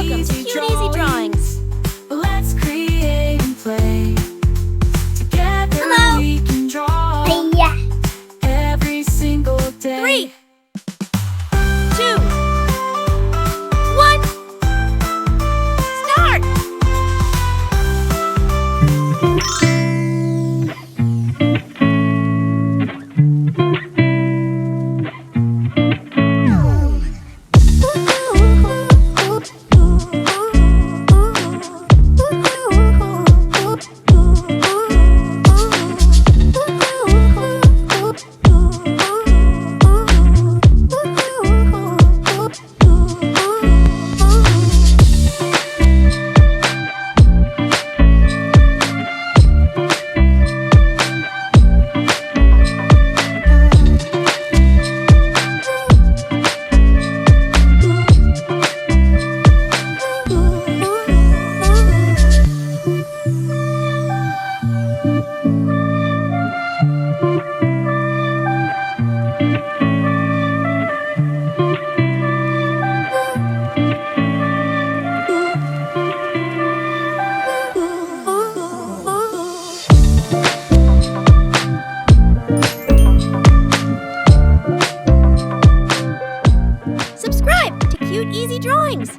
Welcome to Cute Easy Drawings. Let's create and play. Together we can draw every single day. 3, 2, 1, start! Subscribe to Cute Easy Drawings.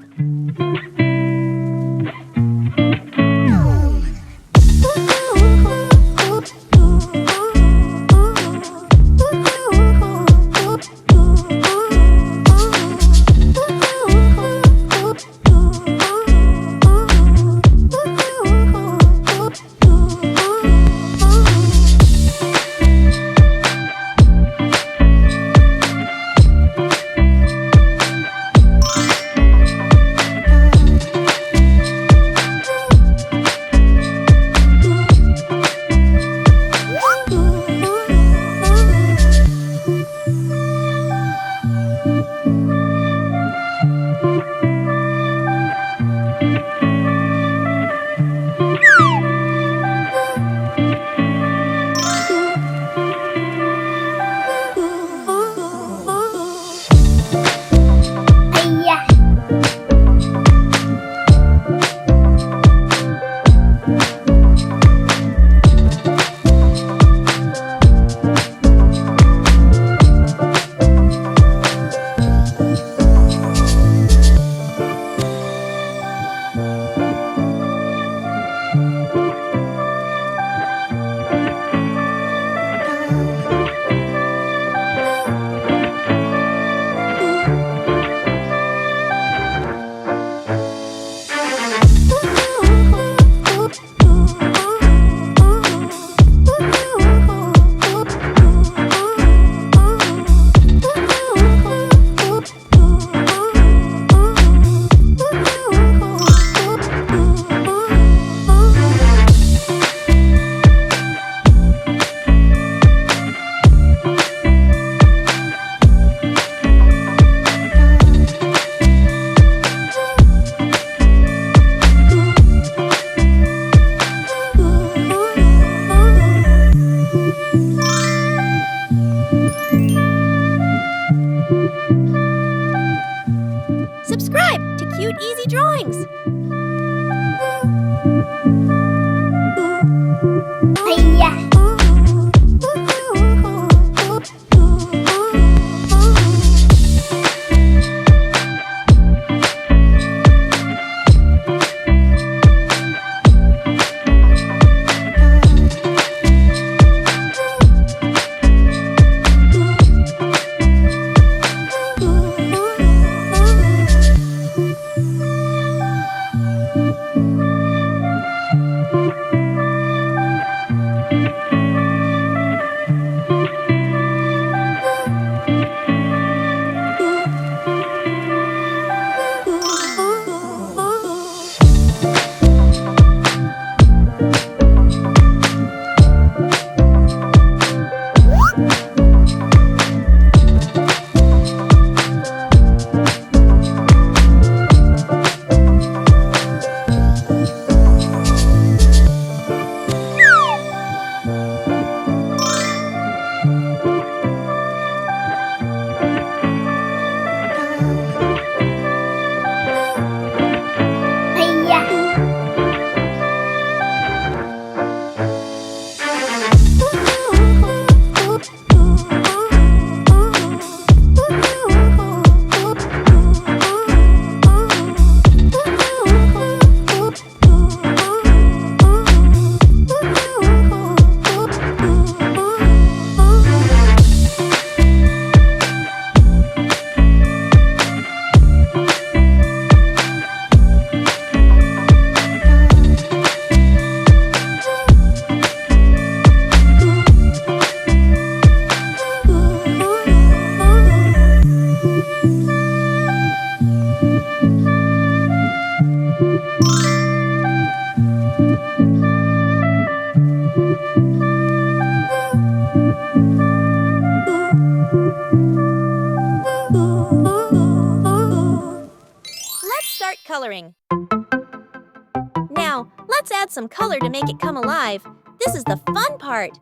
Subscribe to Cute Easy Drawings. coloring. Now, let's add some color to make it come alive. This is the fun part.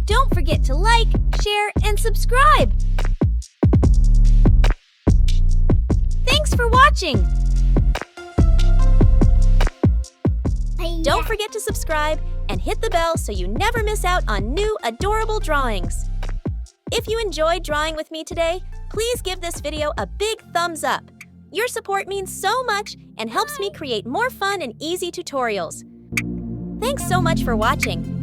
Don't forget to like, share, and subscribe. Thanks for watching. Don't forget to subscribe and hit the bell so you never miss out on new adorable drawings. If you enjoyed drawing with me today, please give this video a big thumbs up. Your support means so much and helps me create more fun and easy tutorials. Thanks so much for watching.